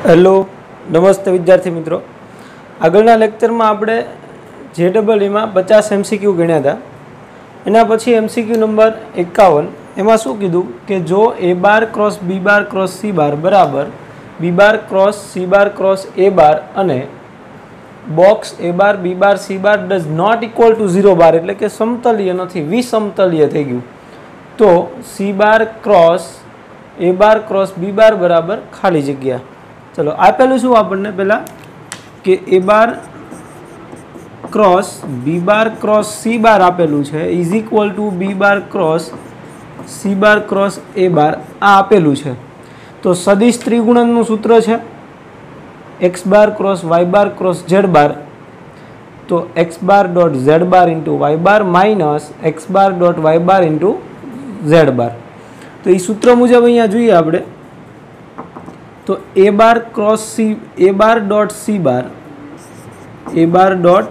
Hello, નમસ્તે વિદ્યાર્થી મિત્રો। આગળના લેક્ચરમાં આપણે JEE માં 50 MCQ ગણ્યા હતા। એના પછી MCQ નંબર 51 એમાં શું કીધું કે જો A bar cross B bar cross C bar બરાબર B bar cross C bar cross A bar અને box A bar B bar C bar does not equal to 0 bar એટલે કે સમતલીય નથી, વિસમતલીય થઈ ગયું, તો C bar cross A bar cross B bar બરાબર ખાલી જગ્યા। चलो आपेलू शू आपने पहला कि A bar cross B bar cross C bar आपेलू है is equal to B bar cross C bar cross A bar आ आपेलू है। तो सदिश त्रिगुणन सूत्र है X bar cross Y bar cross Z bar, तो X bar dot Z bar into Y bar minus X bar dot Y bar into Z bar. तो ये सूत्र मुजब अहींया जोईए आपणे तो A bar cross C A bar dot C bar A bar dot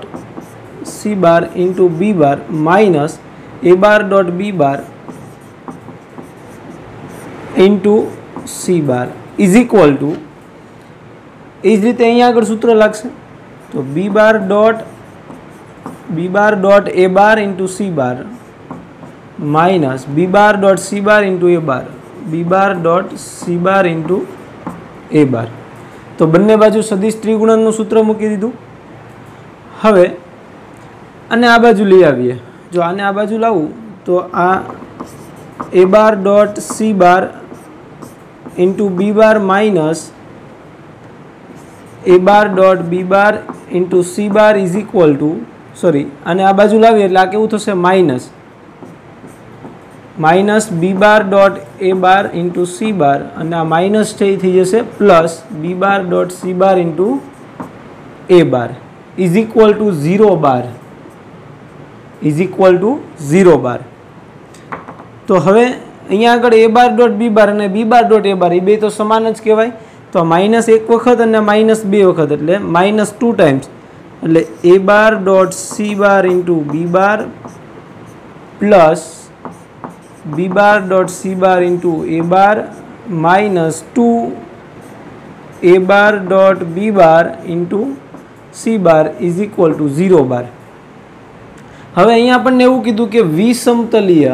C bar into B bar minus A bar dot B bar into C bar is equal to इस रीते अहीं आगळ सूत्र लागशे तो B bar dot A bar into C bar minus B bar dot C bar into A bar B bar dot C bar into A bar. तो बंने बाजू सदिश त्रिगुणन सूत्र मूकी दीधुं। हवे आने आ बाजू लई आवीए, जो आने आ बाजू लावुं तो आ A bar dot C bar into B bar minus A bar dot B bar into C bar is equal to sorry आने आ बाजू लावीए एटले आ केवुं थशे minus B bar dot A bar into C bar और आ माइनस थी जैसे plus B bar dot C bar into A bar is equal to 0 bar is equal to 0 bar. तो हवे अहींया आगळ ए बार डॉट बी बार और बी बार डॉट ए बार ए बे तो समान ज कहेवाय। तो माइनस एक वखत और माइनस बे वखत एटले माइनस 2 टाइम्स एटले A bar dot C bar into B bar plus B bar dot C bar into A bar minus 2 A bar dot B bar into C bar is equal to 0 bar. हवे अहीं आपने एवुं कीधुं कि विसमतलीय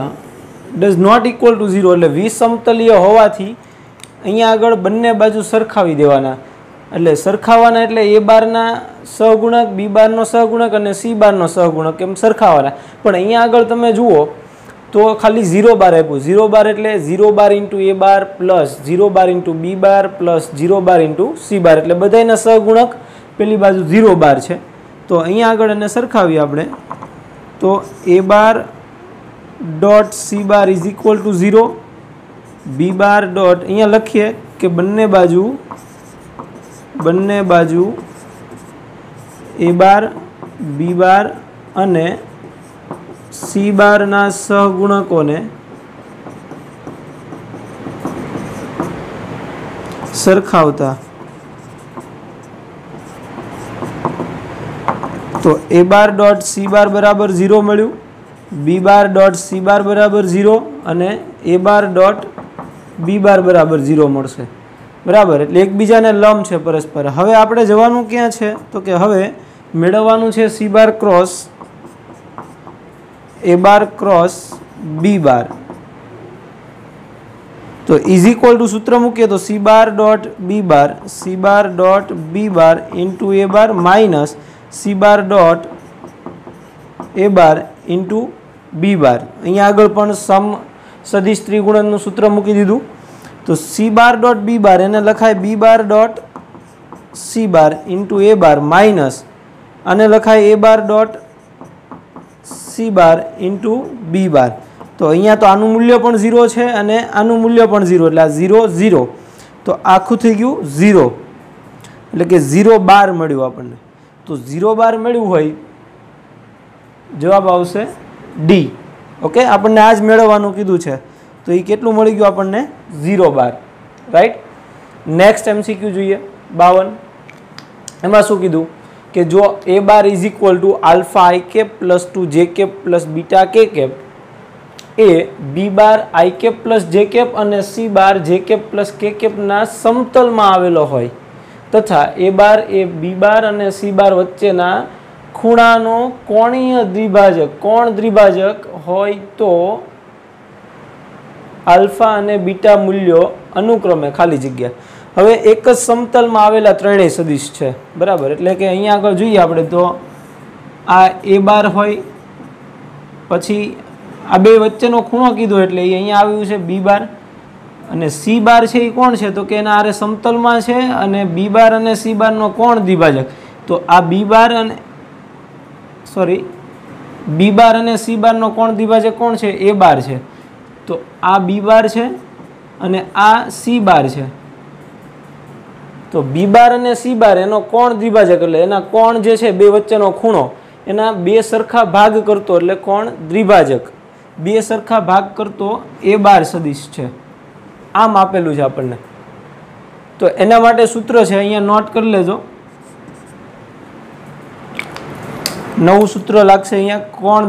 does not equal to 0 एटले विसमतलीय होवाथी अहीं आगळ बंने बाजू सरखावी देवाना एटले सरखावाना एटले ए बारना सहगुणक बी बारनो सहगुणक अने सी बारनो सहगुणक एम सरखावाना। पण अहीं आगळ तमे जुओ तो खाली 0 बार आप्युं 0 बार एटले 0 बार into A bar plus 0 bar into B bar plus 0 bar into C बार एटले बधायना सहगुणक पेली बाजू 0 बार छे। तो अहीं आगळ एने सरखावीए आपणे तो A bar dot C bar is equal to 0 B bar dot अहींया लखीए कि बंने बाजू ए बार बी बार अने सी बार ना सहगुणकों ने सरखावता तो ए बार डॉट सी बार बराबर 0 मळ्युं, बी बार डॉट सी बार बराबर 0 अने ए बार डॉट बी बार बराबर 0 मळशे बराबर। एटले एकबीजाने लंब छे परस्पर। हवे आपणे जवानुं क्यां छे तो के हवे मेळववानुं छे C bar cross A bar cross B bar. तो इज इक्वल टू सूत्र मूकीए तो C bar dot B bar into A bar minus C bar dot A bar into B bar. अहीं आगळ पण सम सदिश त्रिगुणननुं सूत्र मूकी दीधुं तो सी बार डॉट बी बार एने लखाय B bar dot C bar into A bar minus आने लखाय ए bar dot C bar into B bar. तो अहींया तो आनुं मूल्य पण 0 छे अने आनुं मूल्य पण 0 एटले 0 0 तो आखुं थई गयुं 0 एटले के 0 बार मळ्युं आपणने। तो 0 बार मळ्युं होय जवाब आवशे डी। ओके आपणने आज मेळववानुं कीधुं छे तो ई केटलुं मळी गयुं आपणने 0 बार राइट। नेक्स्ट एमसीक्यू जोईए 52 एमां शुं कीधुं कि जो A bar is equal to alpha I cap plus 2 J cap plus beta K cap A B bar I cap plus J cap और C bar J cap plus K cap ना समतल में आवेलो होय તથા a બાર એ b બાર અને c બાર વચ્ચેના ખૂણાનો કોણીય દ્વિભાજક કોણ દ્વિભાજક હોય તો આલ્ફા અને બીટા મૂલ્યો અનુક્રમે ખાલી જગ્યા. હવે એક જ સમતલમાં આવેલા ત્રણેય સદિશ છે, બરાબર. એટલે કે અહીંયા આગળ જોઈએ આપણે તો આ a બાર હોય, પછી આ બે વચ્ચેનો ખૂણો કીધો એટલે એ અહીંયા આવ્યું છે b બાર, અને c બાર છે એ કોણ છે તો કે એના આરે સમતલમાં છે, અને b બાર અને c બારનો કોણ દ્વિભાજક. તો આ b બાર અને b બાર અને c બારનો કોણ દ્વિભાજક કોણ છે? a બાર છે. તો આ b બાર છે અને આ c બાર છે. તો b બાર અને c બાર એનો કોણ દ્વિભાજક એટલે એના કોણ જે છે બે વચ્ચેનો ખૂણો એના બે સરખા ભાગ કરતો એટલે કોણ દ્વિભાજક. બે સરખા ભાગ કરતો a બાર સદિશ છે. આમ આપેલું છે આપણને. તો એના માટે સૂત્ર છે, અહીંયા નોટ કરી લેજો. નવું સૂત્ર લાગશે અહીંયા, કોણ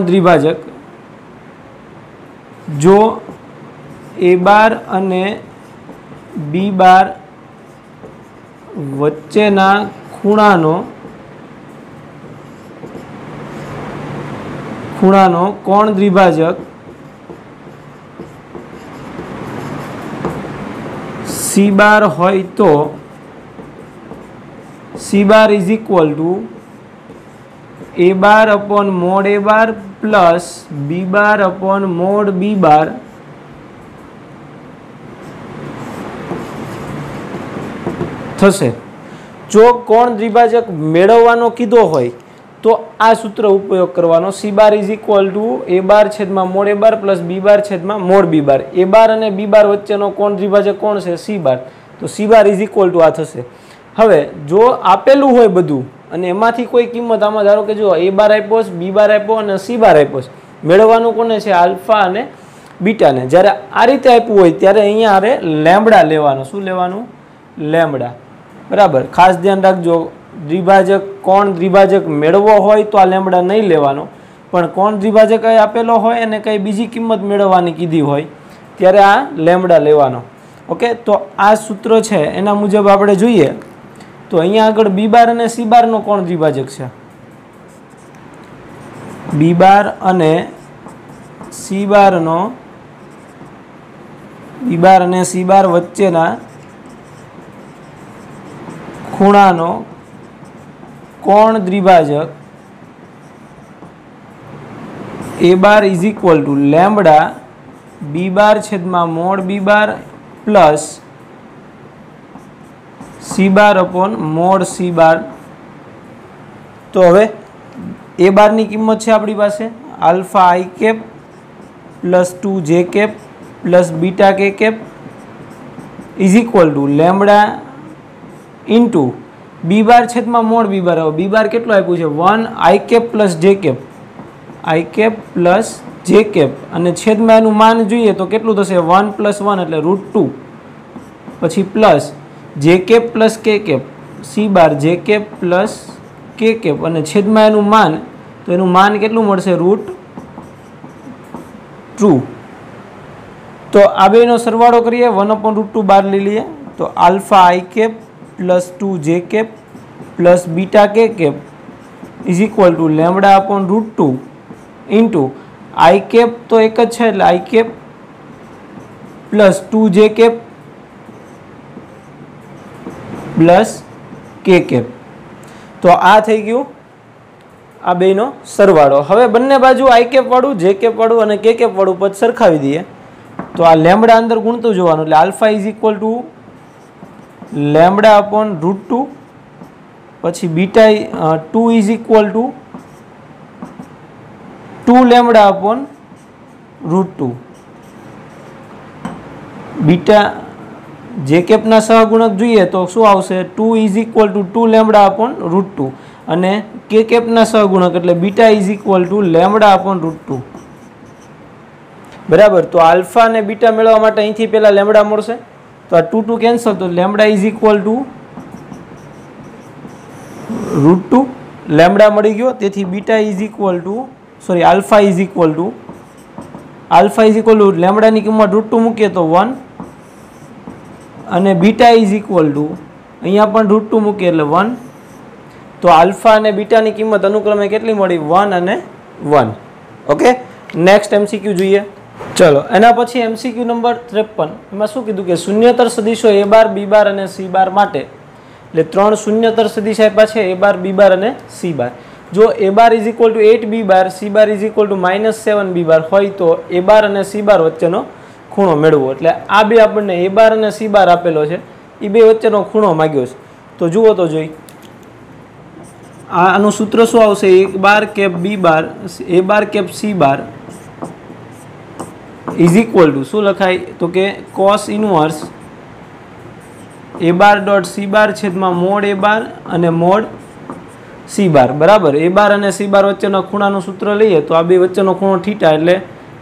દ્વિભાજક જો a બાર અને b બાર વચ્ચેના ખૂણાનો કોણ દ્વિભાજક c બાર હોય તો c bar is equal two a bar upon mode a bar plus b bar upon mode b બાર થશે. જો કોણ દ્વિભાજક મેળવવાનો કીધો હોય તો આ સૂત્ર ઉપયોગ કરવાનો. c bar is equal two a બાર છેદમાં mod a bar plus b bar છેદમાં mod b bar. a bar અને b બાર વચ્ચેનો કોણ દ્વિભાજક કોણ છે? c bar. તો c bar is equal two આ થશે. હવે જો આપેલું હોય બધું અને એમાંથી કોઈ કિંમત, આમાં ધારો કે જો a બાર આપ્યો, b બાર આપ્યો અને c બાર આપ્યો, મેળવવાનું કોને છે? આલ્ફા અને બીટાને. જ્યારે આ રીતે આપ્યું હોય ત્યારે અહીંયા આરે લેમ્બડા લેવાનો. શું લેવાનું? લેમ્બડા. બરાબર. ખાસ ધ્યાન રાખજો, દ્વિભાજક કોણ દ્વિભાજક મેળવવો હોય તો આ લેમ્બડા નહીં લેવાનો, પણ કોણ દ્વિભાજક આપેલો હોય અને કઈ બીજી કિંમત મેળવવાની કીધી હોય ત્યારે આ લેમ્બડા લેવાનો. ઓકે. તો આ સૂત્ર છે એના મુજબ આપણે જોઈએ તો અહીંયા આગળ b બાર અને c બારનો કોણ દ્વિભાજક છે? b બાર અને c બાર વચ્ચેના ખૂણાનો કોણ દ્વિભાજક a bar is equal to lambda b bar છેદમાં mod b bar plus c bar upon mod c bar. તો હવે a બારની કિંમત છે આપણી પાસે alpha i cap plus 2j cap plus beta k cap is equal to lambda into b bar છેદમાં mod b બાર. હવે b બાર કેટલો આપ્યું છે? 1 i cap plus j cap, i cap plus j cap, અને છેદમાં એનું માન જોઈએ તો કેટલું થશે? 1 પ્લસ 1 એટલે √2, પછી plus j cap plus k cap, c bar j cap plus k cap, અને છેદમાં એનું માન તો એનું માન કેટલું મળશે? √2. તો આ બેનો સરવાળો કરીએ, 1/√2 બહાર લઈ લઈએ તો alpha i cap plus 2j cap plus beta k cap is equal to lambda upon √2 into i cap તો એક જ છે એટલે i cap plus 2j cap plus k cap. તો આ થઈ ગયું આ બેનો સરવાળો. હવે બંને બાજુ i કેપ વાળું, j કેપ વાળું અને કે કેપ વાળું પદ સરખાવી દઈએ તો આ લેમ્બડા અંદર ગુણતું જોવાનું એટલે alpha is equal to lambda upon √2, પછી beta 2 is equal to 2 lambda upon √2. Beta જે કેપના સહગુણક જોઈએ તો શું આવશે? 2 is equal to 2 lambda upon √2, અને કે કેપના સહગુણક એટલે beta is equal to lambda upon √2. બરાબર. તો આલ્ફા અને બીટા મેળવવા માટે અહીંથી પહેલા લેમ્બડા મળશે તો આ 2 કેન્સલ, તો lambda is equal to √2 lambda મળી ગયો. તેથી beta is equal to alpha is equal to alpha is equal to લેમડાની કિંમત √2 મૂકીએ તો 1 અને બીટા ઇઝ ઇક્વલ ટુ અહીંયા પણ √2 મૂકીએ એટલે 1. તો આલ્ફા અને બીટાની કિંમત અનુક્રમે કેટલી મળી? 1 અને 1. ઓકે, નેક્સ્ટ એમસીક્યુ જોઈએ. ચલો, એના પછી એમસીક્યુ નંબર 53. એમાં શું કીધું કે શૂન્યતર સદીશો a બાર b બાર અને c બાર માટે, એટલે 3 શૂન્યતર સદીશ આપ્યા છે a બાર b બાર અને c બાર. જો a bar is equal two 8b bar, c bar is equal two -7b બાર હોય તો a બાર અને c બાર વચ્ચેનો ખૂણો મેળવો. એટલે આ બે આપણને a બાર અને c બાર આપેલો છે, એ બે વચ્ચેનો ખૂણો માગ્યો છે. તો જુઓ તો જોઈ, આનું સૂત્ર શું આવશે? a bar cap b bar a bar cap c bar is equal to શું લખાય? તો કે cos inverse a bar dot c bar છેદમાં મોડ a બાર અને મોડ c બાર બરાબર. a બાર અને c બાર વચ્ચેના ખૂણાનું સૂત્ર લઈએ તો આ બે વચ્ચેનો ખૂણો થીટા, એટલે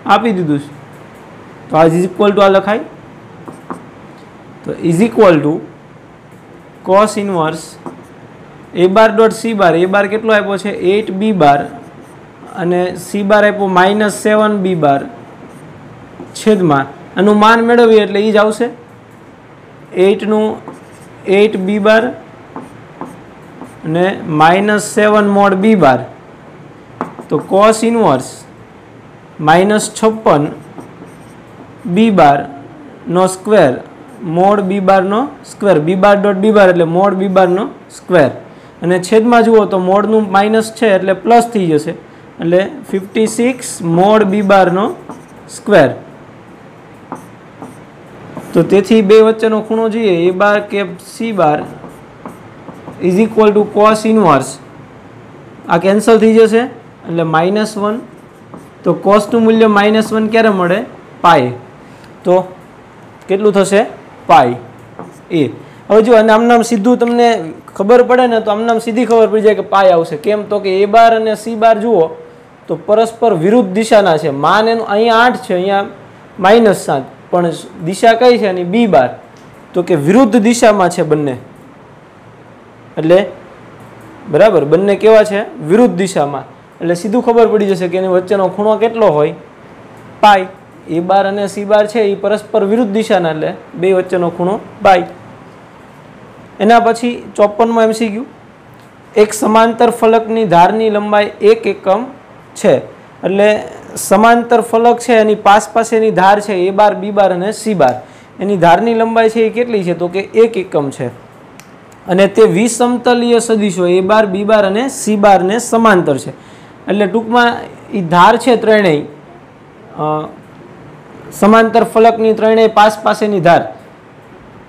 આપી દીધું છે. તો આ ઇઝ ઇક્વલ ટુ આ લખાય. તો is equal to cos inverse a bar dot c bar, a બાર કેટલો આપ્યો છે? 8b બાર અને c બાર આપ્યો -7b બાર છેદમાં આનું માન મેળવીએ એટલે એ જ આવશે 8b બાર અને -7 મોડ b બાર. તો કોસ ઇનવર્સ -56b બાર નો સ્ક્વેર મોડ b બાર નો સ્ક્વેર, b બાર ડોટ b બાર એટલે મોડ b બાર નો સ્ક્વેર, અને છેદમાં જુઓ તો મોડનું માઇનસ છે એટલે પ્લસ થઈ જશે, એટલે 56 મોડ b બાર નો સ્ક્વેર. તો તેથી બે વચ્ચેનો ખૂણો જોઈએ a bar cap c bar is equal to cos inverse, આ કેન્સલ થઈ જશે એટલે -1. તો કોસનું મૂલ્ય -1 ક્યારે મળે? પાય. તો કેટલું થશે? પાય એ. હવે જો અને આમનામ સીધું તમને ખબર પડે ને તો આમનામ સીધી ખબર પડી જાય કે પાય આવશે. કેમ? તો કે a બાર અને c બાર જુઓ તો પરસ્પર વિરુદ્ધ દિશાના છે. માન એનું અહીંયા 8 છે, અહીંયા -7, પણ દિશા કઈ છે એની? b બાર. તો કે વિરુદ્ધ દિશામાં છે બંને, એટલે બરાબર બંને કેવા છે? વિરુદ્ધ દિશામાં. એટલે સીધું ખબર પડી જશે કે એની વચ્ચેનો ખૂણો કેટલો હોય? પાય. a બાર અને c બાર છે એ પરસ્પર વિરુદ્ધ દિશાના, એટલે બે વચ્ચેનો ખૂણો પાય. એના પછી 54મો એમસીક્યુ. એક સમાંતર ફલકની ધારની લંબાઈ 1 એકમ છે, એટલે સમાંતર ફલક છે એની પાસેની ધાર છે a બાર b બાર અને c બાર, એની ધારની લંબાઈ છે એ કેટલી છે? તો કે 1 એકમ છે, અને તે વિસમતલીય સદીશો a બાર b બાર અને c બાર ને સમાંતર છે. એટલે ટૂંકમાં એ ધાર છે ત્રણેય સમાંતર ફલકની ત્રણેય પાસેની ધાર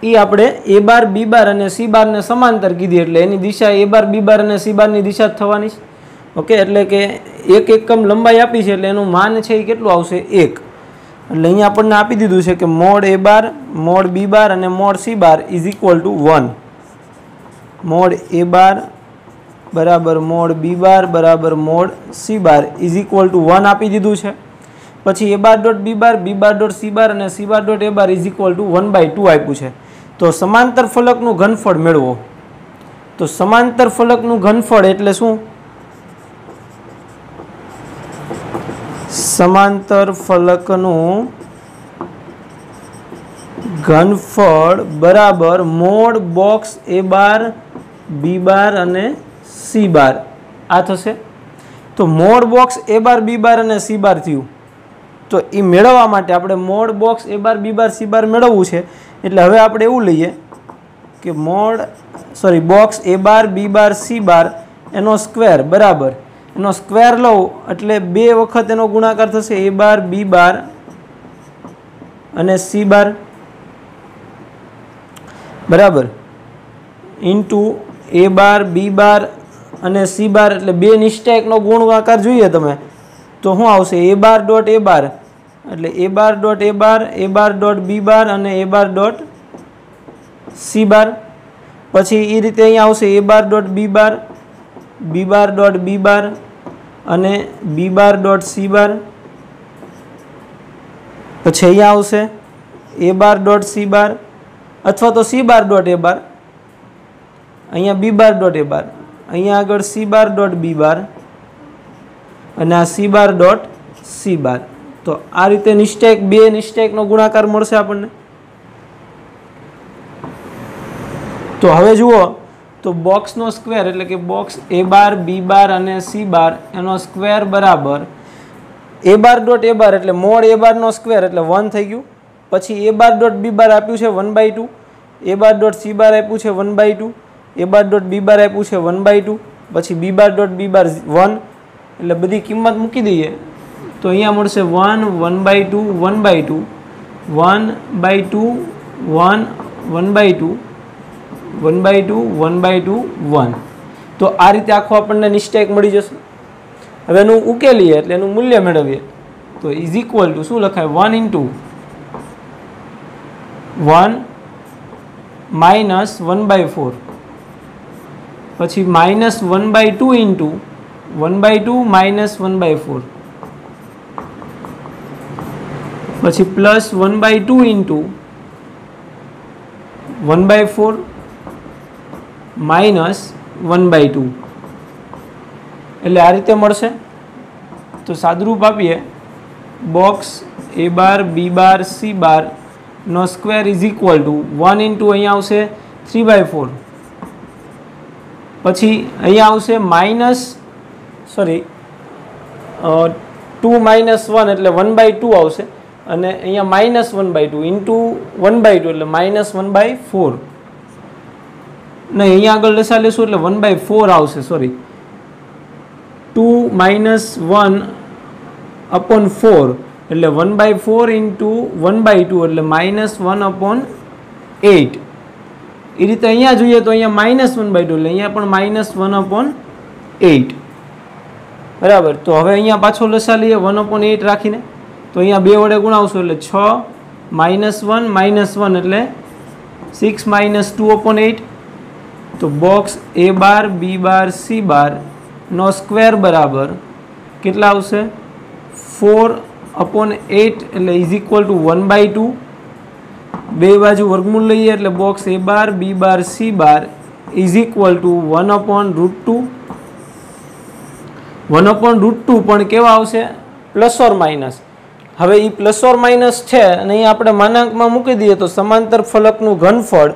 એ આપણે a બાર b બાર અને c બાર ને સમાંતર કીધી, એટલે એની દિશા a બાર b બાર અને c બારની દિશા જ થવાની છે. ઓકે, એટલે કે 1 એકમ લંબાઈ આપી છે એટલે એનું માન છે એ કેટલું આવશે? 1. એટલે અહીંયા આપણને આપી દીધું છે કે mode a bar mode b બાર અને mode c bar is equal to 1. Mode a બાર બરાબર મોડ b બાર બરાબર mode c bar is equal to 1 આપી દીધું છે. પછી a bar dot b bar dot c બાર અને c bar dot a bar is equal two 1/2 આપ્યું છે. તો સમાંતર ફલકનું ઘનફળ મેળવો. તો સમાંતર ફલકનું ઘનફળ એટલે શું? સમાંતર ફલકનું ઘનફળ બરાબર mode box a bar b બાર અને c બાર આ થશે. તો mode box a bar b બાર અને c બાર થયું. તો એ મેળવવા માટે આપણે mode box a bar b bar c બાર મેળવવું છે. એટલે હવે આપણે એવું લઈએ કે box a bar b bar c બાર એનો સ્ક્વેર બરાબર એનો સ્ક્વેર લઉં એટલે 2 વખત એનો ગુણાકાર થશે a બાર b બાર અને c બાર બરાબર ઇન્ટુ a બાર b બાર અને c બાર, એટલે 2 નિશ્ચાયકનો ગુણાકાર જોઈએ તમે તો શું આવશે? a બાર ડોટ a બાર એટલે a bar dot a bar dot b બાર અને a બાર ડોટ c બાર. પછી એ રીતે અહીંયા આવશે a bar dot b bar dot b બાર અને b બાર ડોટ c બાર. પછી અહીંયા આવશે a બાર ડોટ c બાર અથવા તો c બાર ડોટ a બાર, અહીંયા b બાર ડોટ a બાર, અહીંયા આગળ c બાર ડોટ b બાર અને આ c બાર ડોટ c બાર. તો तो आ रीते निश्चयक बे निश्चयकनो गुणाकार मळशे आपणने। तो हवे जुओ तो बॉक्सनो स्क्वेर एटले के बॉक्स ए बार बी बार अने सी बार एनो स्क्वेर बराबर ए बार डॉट ए बार एटले मोड ए बार नो स्क्वेर एटले 1 थई गयुं। पछी ए बार डॉट बी बार आप्युं छे 1/2, ए बार डॉट सी बार आप्युं छे 1/2, ए बार डॉट बी बार आप्युं छे 1/2, पछी B bar dot B bar 1 एटले बधी किंमत मूकी दઈએ तो अहींया मळशे 1 1/2 1/2 1/2 1 1/2 1/2 1/2 1। तो आ रीते आखो आपणने निश्चयक मळी जशे। हवे एनुं उकेलीए एटले एनुं मूल्य मेळवीए तो इज इक्वल टू शुं लखाय 1 * 1 - 1/4 पछी -1/2 * 1/2 - 1/4 पछी प्लस 1/2 * 1/4 -1/2 એટલે આ રીતે મળશે। તો સાદુરૂપ આપીએ box A bar B bar C bar નો સ્ક્વેર ઇઝ ઇક્વલ ટુ 1 * અહીંયા આવશે 3/4 પછી અહીંયા આવશે -2 - 1 એટલે 1/2 આવશે અને અહીંયા -1/2 ઇન્ટુ 1/2 એટલે -1/4 नहीं अहीं आगळ लसा लेशुं એટલે 1/4 आवशे। सॉरी 2 - 1/4 એટલે 1/4 इंटू 1/2 એટલે -1/8 એ રીતે અહીંયા જોઈએ તો અહીંયા -1/2 એટલે અહીંયા પણ -1/8 बराबर। तो हवे અહીંયા પાછો લસા લઈએ 1/8 રાખીને तो અહીંયા 2 વડે ગુણાવશો એટલે 6 -1 એટલે 6 - 2/8 तो box A bar B bar C bar no square बराबर कितना आवशे 4/8 એટલે इज इक्वल टू 1/2 बे बाजू वर्गमूल लईए એટલે box A bar B bar C bar is equal to 1/√2 1/√2 पण केवा आवशे प्लस और माइनस। हवे ई प्लस और माइनस छे अने અહીં આપણે માનાંકમાં મૂકી દઈએ તો સમાંતર ફલકનું ઘનફળ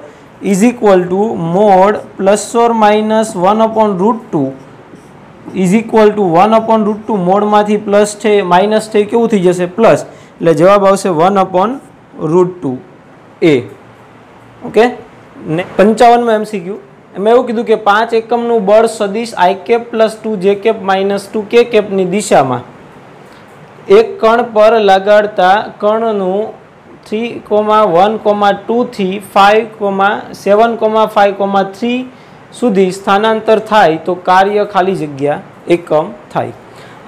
is equal to mod plus और minus 1/√2 is equal to 1/√2 mod मांथी प्लस छे माइनस छे केवुं थई जशे प्लस એટલે જવાબ આવશે 1/√2 ए। ओके 55 में एमसीक्यू एम एवुं कीधुं के 5 एकमनुं बळ सदिश i cap plus 2j cap minus 2k cap नी दिशामां एक कण पर लगाडता कणनुं 3,1,2 थी 5,7,5,3 सुधी स्थानांतर थाय तो कार्य खाली जग्या एकम थाय।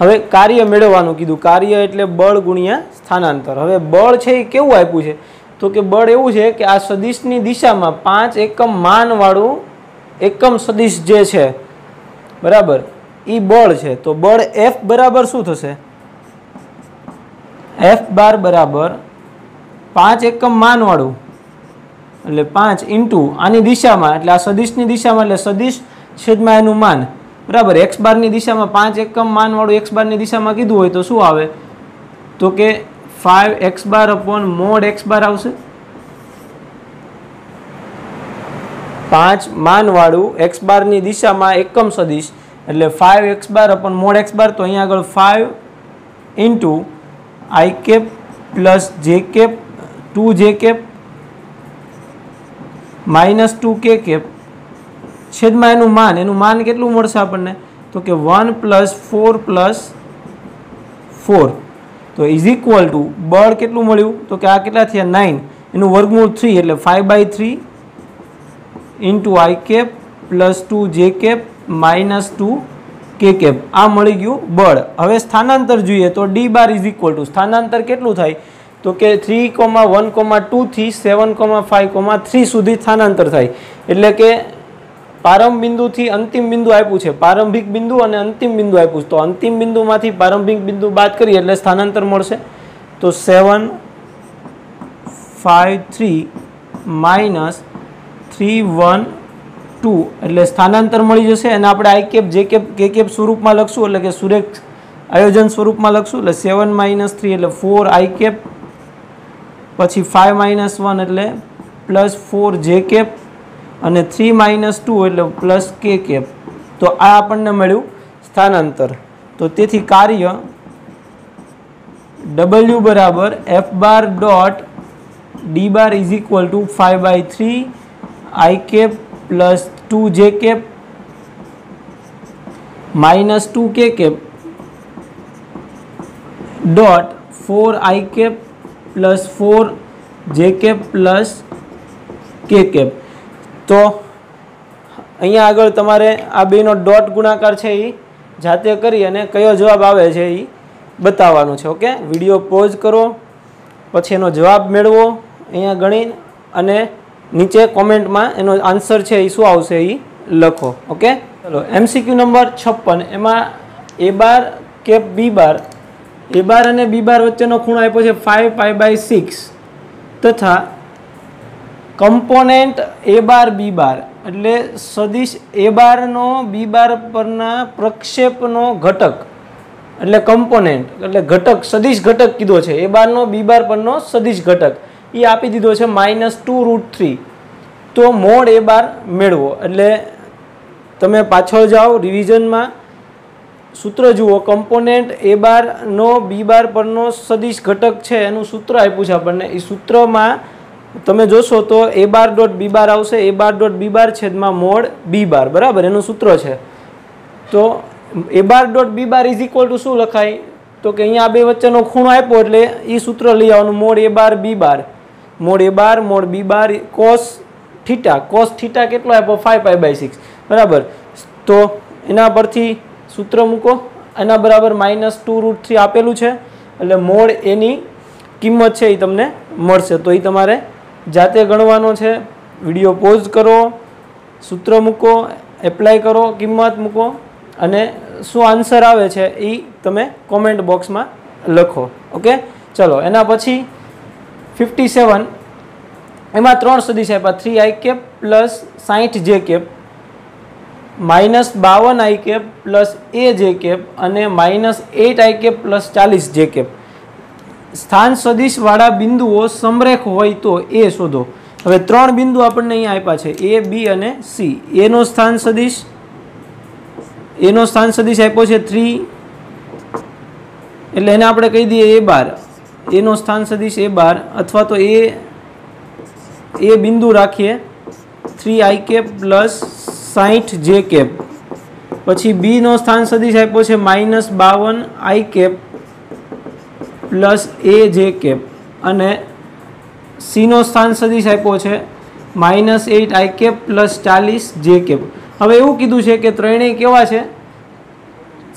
हवे कार्य मेळववानुं कीधुं कार्य एटले बळ गुणिया स्थानांतर। हवे बळ छे ए केवुं आप्युं छे तो के बळ एवुं छे के आ सदिशनी दिशामां 5 एकम मानवाळुं एकम सदिश जे छे बराबर ई बळ छे। तो बळ F बराबर शुं थशे F बार बराबर 5 एकम मानवाळुं એટલે 5 इंटू आनी दिशामां એટલે आ सदिशनी दिशामां એટલે सदिश छेदमां एनुं मान बराबर x बार नी दिशामां 5 एकम मानवाळुं x बार नी दिशामां कीधुं होय तो शुं आवे तो के 5x bar upon mod x बार आवशे। 5 मानवाळुं x बार नी दिशामां एकम सदिश એટલે 5x bar upon mod x bar तो अहीं आगळ 5 into i cap plus j cap 2j cap minus 2k cap छेदमां एनुं मान केटलुं मळशे आपणने तो के 1 + 4 + 4 तो इज इक्वल टू बळ केटलुं मळ्युं तो के आ केटला थया 9 एनुं वर्गमूळ 3 એટલે 5/3 into i cap plus 2j cap minus 2k cap आ मळी गयुं बळ। हवे स्थानांतर जोईए तो d bar is equal to स्थानांतर केटलुं थाय तो के 3,1,2 थी 7,5,3 सुधी स्थानांतर थाय एटले के प्रारंभ बिंदु थी अंतिम बिंदु आप्युं छे प्रारंभिक बिंदु अने अंतिम बिंदु आप्युं तो अंतिम बिंदुमांथी प्रारंभिक बिंदु बाद करीए એટલે स्थानांतर मळशे तो 7,5,3 माइनस 3,1,2 એટલે स्थानांतर मळी जशे अने आपणे i cap j cap k cap स्वरूपमां लखशुं એટલે के આયોજન સ્વરૂપમાં લખશું એટલે 7 - 3 એટલે 4 i કેપ, પછી 5 - 1 એટલે +4 j કેપ અને 3 - 2 એટલે +k કેપ. તો આ આપણને મળ્યું સ્થાનાંતર. તો તેથી કાર્ય W બરાબર F bar dot D bar is equal to 5/3 i cap plus 2 j cap minus 2 k cap dot 4 i cap plus 4 j cap plus k cap. તો અહીંયા આગળ તમારે આ બેનો ડોટ ગુણાકાર છે એ જાતે કરી અને કયો જવાબ આવે છે એ બતાવવાનું છે. ઓકે, વિડીયો પોઝ કરો, પછી એનો જવાબ મેળવો અહીંયા ગણી અને નીચે કોમેન્ટમાં એનો આન્સર છે એ શું આવશે એ લખો. ઓકે, ચલો MCQ નંબર 56. એમાં a bar cap b bar, a bar અને b બાર વચ્ચેનો ખૂણો આપ્યો છે 5π/6 તથા component a bar b bar એટલે સદિશ a બારનો b બાર પરના પ્રક્ષેપનો ઘટક એટલે કમ્પોનેન્ટ એટલે ઘટક સદિશ ઘટક કીધો છે. a બારનો b બાર પરનો સદિશ ઘટક એ આપી દીધો છે -2√3. તો મોડ a બાર મેળવો. એટલે તમે પાછળ જાઓ રિવિઝનમાં, સૂત્ર જુઓ, કમ્પોનેન્ટ a બારનો b બાર પરનો સદિશ ઘટક છે એનું સૂત્ર આપ્યું છે આપણને. એ સૂત્રમાં તમે જોશો તો a બાર ડોટ b બાર આવશે, a bar dot b bar છેદમાં મોડ b બાર, બરાબર, એનું સૂત્ર છે. તો a bar dot b bar is equal to શું લખાય? તો કે અહીંયા બે વચ્ચેનો ખૂણો આપ્યો એટલે એ સૂત્ર લઈ આવવાનું, mode a bar b bar, mode a bar mode b bar cos theta. Cos theta કેટલો આપ્યો? 5π/6, બરાબર. તો એના પરથી સૂત્ર મૂકો, એના બરાબર -2√3 આપેલું છે એટલે મોડ એની કિંમત છે એ તમને મળશે. તો એ તમારે જાતે ગણવાનો છે. વિડીયો પોઝ કરો, સૂત્ર મૂકો, એપ્લાય કરો, કિંમત મૂકો અને શું આન્સર આવે છે એ તમે કોમેન્ટ બોક્સમાં લખો. ઓકે, ચલો એના પછી 57. એમાં 3 સદિશ આપ્યા, 3 i cap plus 60 j cap -52 i cap plus a j cap અને -8 i cap plus 40 j cap. સ્થાન સદિશ વાળા બિંદુઓ સમરેખ હોય તો એ શોધો. હવે 3 બિંદુ આપણને અહીંયા આપ્યા છે, a b અને c. એનો સ્થાન સદિશ આપ્યો છે 3 એટલે એને આપણે કહી દઈએ a બાર. એનો સ્થાન સદિશ a બાર અથવા તો એ બિંદુ રાખીએ 3 i cap plus 60 j cap. પછી b નો સ્થાન સદિશ આપ્યો છે -52 i cap plus a j cap અને c નો સ્થાન સદિશ આપ્યો છે -8 i cap plus 40 j cap. હવે એવું કીધું છે કે ત્રણેય કેવા છે?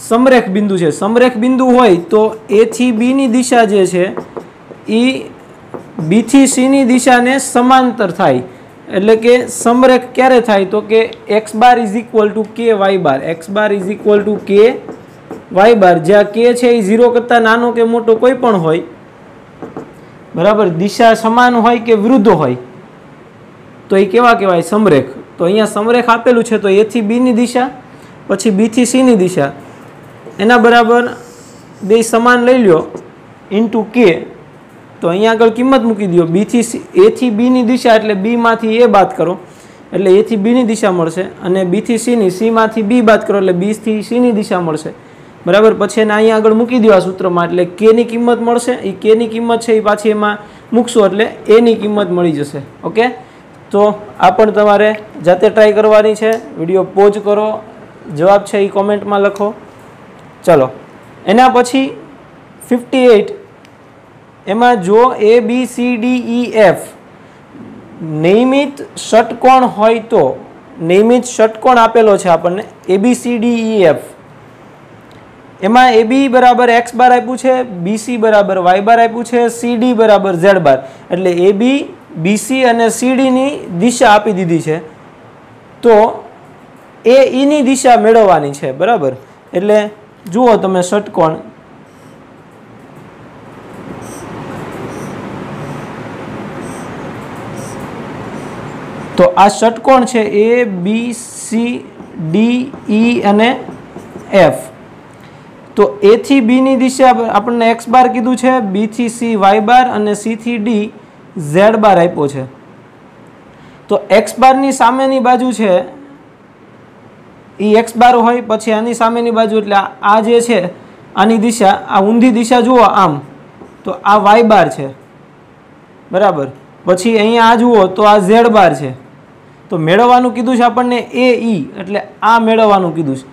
સમરેખ બિંદુ છે. સમરેખ બિંદુ હોય તો a થી b ની દિશા જે છે એ b થી c ની દિશાને સમાંતર થાય. એટલે કે સમરેખ ક્યારે થાય? તો કે x bar is equal two k y bar, x bar is equal two k y બાર, જ્યાં k છે એ 0 કરતાં નાનો કે મોટો કોઈ પણ હોય, બરાબર, દિશા સમાન હોય કે વિરુદ્ધ હોય તો એ કેવા કહેવાય? સમરેખ. તો અહીંયા સમરેખ આપેલું છે તો a થી b ની દિશા પછી b થી c ની દિશા એના બરાબર બે સમાન લઈ લ્યો ઇન્ટુ k. તો અહીંયા આગળ કિંમત મૂકી દો. a થી b ની દિશા એટલે b માંથી a બાદ કરો એટલે a થી b ની દિશા મળશે અને b થી c ની, c માંથી b બાદ કરો એટલે b થી c ની દિશા મળશે, બરાબર. પછી એને અહીંયા આગળ મૂકી દો આ સૂત્રમાં એટલે k ની કિંમત મળશે. એ k ની કિંમત છે એ પાછી એમાં મૂકશો એટલે a ની કિંમત મળી જશે. ઓકે, તો આ પણ તમારે જાતે ટ્રાય કરવાની છે. વિડીયો પોઝ કરો, જવાબ છે એ કોમેન્ટમાં લખો. ચલો એના પછી 58. એમાં જો a b c d e f નિયમિત ષટકોણ હોય તો, નિયમિત ષટકોણ આપેલો છે આપણને a b c d e f. એમાં a b બરાબર x બાર આપ્યું છે, b c બરાબર y બાર આપ્યું છે, c d બરાબર z બાર. એટલે a b b c અને c d ની દિશા આપી દીધી છે તો a e ની દિશા મેળવવાની છે, બરાબર. એટલે જુઓ તમે ષટકોણ, તો આ ષટકોણ છે a b c d e અને f. તો A થી B ની દિશા આપણને x બાર કીધું છે, B થી C y બાર અને C થી D z બાર આપ્યો છે. તો x બાર ની સામેની બાજુ છે એ x બાર હોય, પછી આની સામેની બાજુ એટલે આ જે છે આની દિશા, આ ઊંધી દિશા જુઓ આમ, તો આ y બાર છે બરાબર. પછી અહીંયા આ જુઓ તો આ z બાર છે. તો મેળવવાનું કીધું છે આપણને AE, એટલે આ મેળવવાનું કીધું છે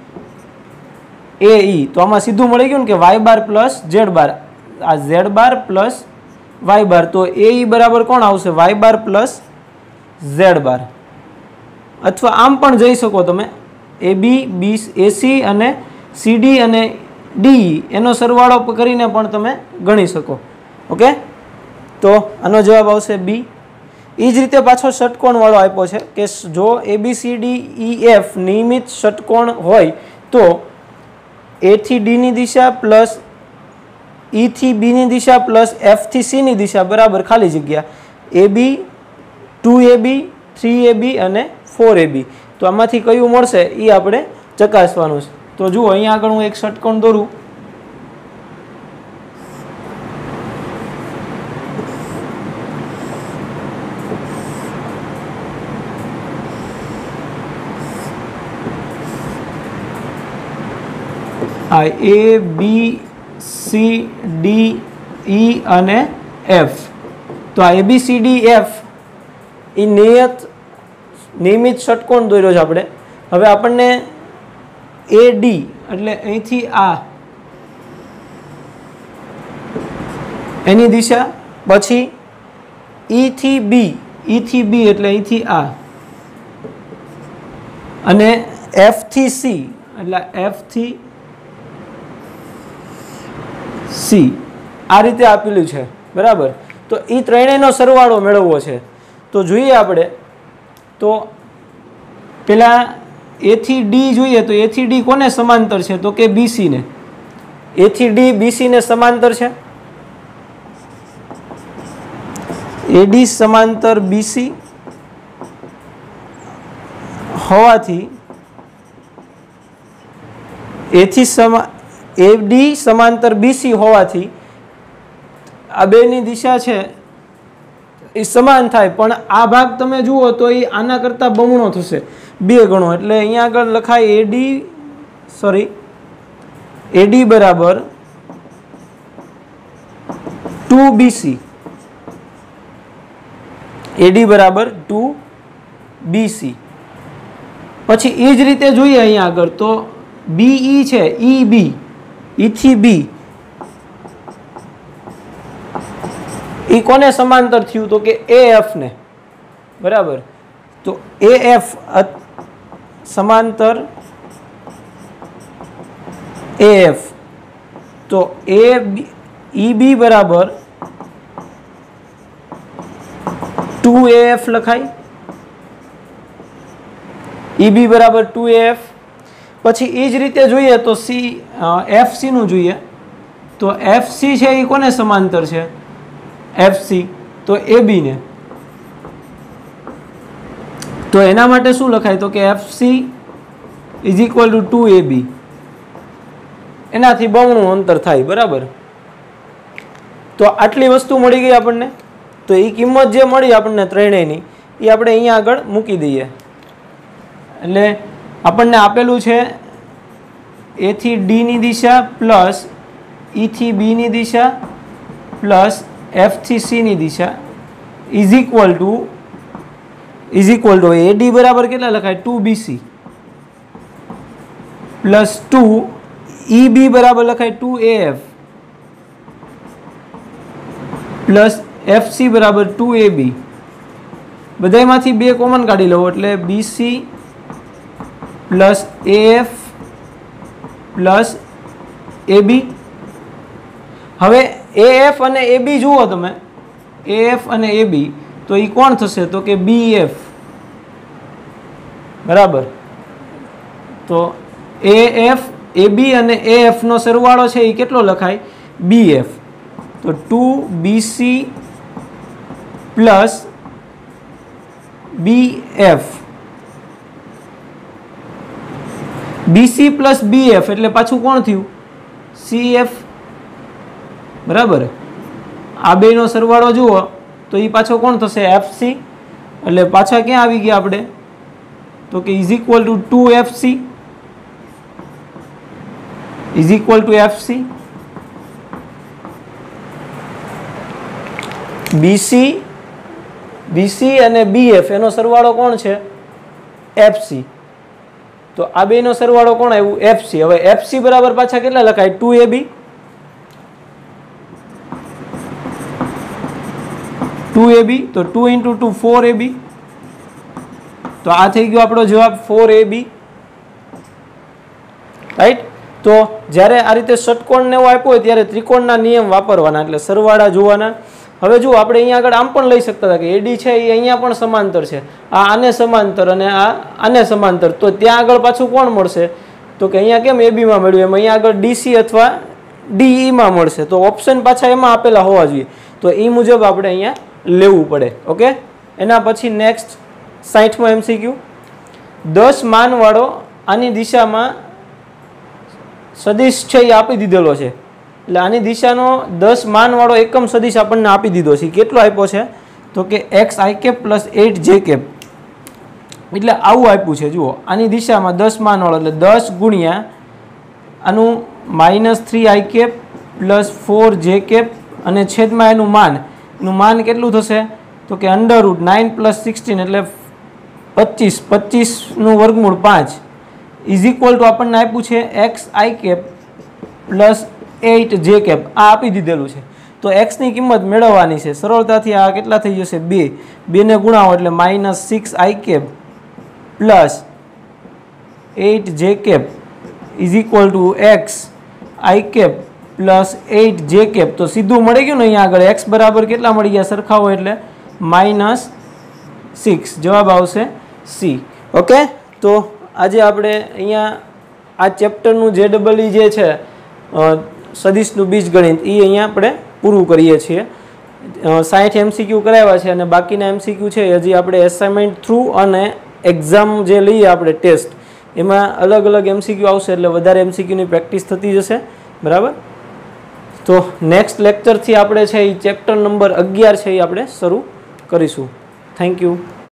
AE. તો આમાં સીધું મળી ગયું ને કે y બાર પ્લસ z બાર, આ z બાર પ્લસ y બાર. તો AE બરાબર કોણ આવશે? y બાર પ્લસ z બાર. અથવા આમ પણ જઈ શકો તમે, AB, AC અને CD અને DE એનો સરવાળો કરીને પણ તમે ગણી શકો. ઓકે, તો આનો જવાબ આવશે B. એ જ રીતે પાછો ષટકોણ વાળો આપ્યો છે કે જો ABCDEF નિયમિત ષટકોણ હોય તો A થી D ની દિશા પ્લસ E થી B ની દિશા પ્લસ F થી C ની દિશા બરાબર ખાલી જગ્યા AB, 2AB, 3AB અને 4AB. તો આમાંથી કયું મળશે એ આપણે ચકાસવાનું છે. તો જુઓ અહીંયા આગળ હું એક ષટકોણ દોરું. આ A, B, C, D, E અને F. તો આ ABCDF એ નિયમિત ષટકોણ દોર્યો છે આપણે. હવે આપણને AD એટલે અહીંથી આ એની દિશા, પછી E થી B એટલે અહીંથી આ, અને F થી C એટલે F થી C આ રીતે આપેલું છે બરાબર. તો એ ત્રણેયનો સરવાળો મેળવવો છે. તો જોઈએ આપણે, તો પેલા A થી D જોઈએ તો A થી D કોને સમાંતર છે? તો કે BC ને. A થી D BC ને સમાંતર છે. AD સમાંતર BC હોવાથી AD સમાંતર BC હોવાથી આ બેની દિશા છે એ સમાન થાય, પણ આ ભાગ તમે જુઓ તો એ આના કરતાં બમણો થશે, 2 ગણો. એટલે અહીંયા આગળ લખાય AD બરાબર 2BC. AD બરાબર 2BC. પછી એ જ રીતે જોઈએ અહીંયા આગળ તો BE છે, EB, E થી B એ કોને સમાંતર થયું? તો કે AF ને બરાબર. તો AF સમાંતર AF, તો EB બરાબર 2AF લખાય. EB બરાબર 2AF. પછી એ જ રીતે જોઈએ તો FC નું જોઈએ તો FC છે એ કોને સમાંતર છે? FC તો AB ને. તો એના માટે શું લખાય? તો કે FC is equal two 2AB. એનાથી બમણું અંતર થાય બરાબર. તો આટલી વસ્તુ મળી ગઈ આપણને. તો એ કિંમત જે મળી આપણને ત્રણેયની એ આપણે અહીંયા આગળ મૂકી દઈએ. એટલે આપણને આપેલું છે A થી D ની દિશા પ્લસ E થી B ની દિશા પ્લસ F થી C ની દિશા ઇઝ ઇક્વલ ટુ AD બરાબર કેટલા લખાય? 2BC પ્લસ 2 EB બરાબર લખાય 2AF પ્લસ FC બરાબર 2AB. બધામાંથી 2 કોમન કાઢી લો એટલે BC plus AF plus AB. હવે AF અને AB જુઓ તમે, AF અને AB તો એ કોણ થશે? તો કે BF બરાબર. તો AF, AB અને AF નો સરવાળો છે એ કેટલો લખાય? BF. તો 2BC plus BF. BC plus BF એટલે પાછું કોણ થયું? CF બરાબર. આ બેનો સરવાળો જુઓ તો એ પાછો કોણ થશે? FC. એટલે પાછા ક્યાં આવી ગયા આપણે? તો કે is equal two 2FC is equal two FC. BC અને BF એનો સરવાળો કોણ છે? FC. તો આ બેનો સરવાળો કોણ આવ્યું? FC. હવે FC બરાબર પાછા કેટલા લખાય? 2AB. 2AB તો 2 into 2 4AB. તો આ થઈ ગયો આપણો જવાબ 4AB. રાઈટ. તો જ્યારે આ રીતે ષટકોણને એવું આપ્યું હોય ત્યારે ત્રિકોણના નિયમ વાપરવાના, એટલે સરવાળા જોવાના. હવે જુઓ આપણે અહીંયા આગળ આમ પણ લઈ શકતા હતા કે AD છે એ અહીંયા પણ સમાંતર છે, આ આને સમાંતર અને આ આને સમાંતર. તો ત્યાં આગળ પાછું કોણ મળશે? તો કે અહીંયા કેમ AB માં મળ્યું એમ અહીંયા આગળ DC અથવા DE માં મળશે. તો ઓપ્શન પાછા એમાં આપેલા હોવા જોઈએ. તો એ મુજબ આપણે અહીંયા લેવું પડે. ઓકે. એના પછી નેક્સ્ટ 60મો MCQ. 10 માનવાળો આની દિશામાં સદિશ છે એ આપી દીધેલો છે. એટલે આની દિશાનો 10 માનવાળો એકમ સદિશ આપણને આપી દીધો છે. કેટલો આપ્યો છે? તો કે xi cap plus 8j cap. એટલે આવું આપ્યું છે. જુઓ આની દિશામાં 10 માનવાળો એટલે 10 ગુણ્યા આનું -3i cap plus 4j cap અને છેદમાં એનું માન કેટલું થશે? તો કે √9 + 16 એટલે 25 નું વર્ગમૂળ 5 ઇઝ ઇક્વલ ટુ આપણને આપ્યું છે xi cap plus 8j cap. આ આપી દીધેલું છે. તો x ની કિંમત મેળવવાની છે. સરળતાથી આ કેટલા થઈ જશે? 2 ને ગુણાવો એટલે -6i cap plus 8j cap is equal to xi cap plus 8j cap. તો સીધું મળી ગયું ને અહીંયા આગળ x બરાબર કેટલા મળી ગયા? સરખા હોય એટલે -6. જવાબ આવશે C. ઓકે. તો આજે આપણે અહીંયા આ ચેપ્ટરનું JEE જે છે સદિશનું બીજગણિત એ અહીંયા આપણે પૂરું કરીએ છીએ. 60 MCQ કરાવ્યા છે અને બાકીના MCQ છે હજી આપણે એસાઇનમેન્ટ થ્રુ અને એક્ઝામ જે લઈએ આપણે ટેસ્ટ એમાં અલગ અલગ MCQ આવશે એટલે વધારે MCQની પ્રેક્ટિસ થતી જશે. બરાબર. તો નેક્સ્ટ લેક્ચરથી આપણે છે એ ચેપ્ટર નંબર 11 છે એ આપણે શરૂ કરીશું. Thank you.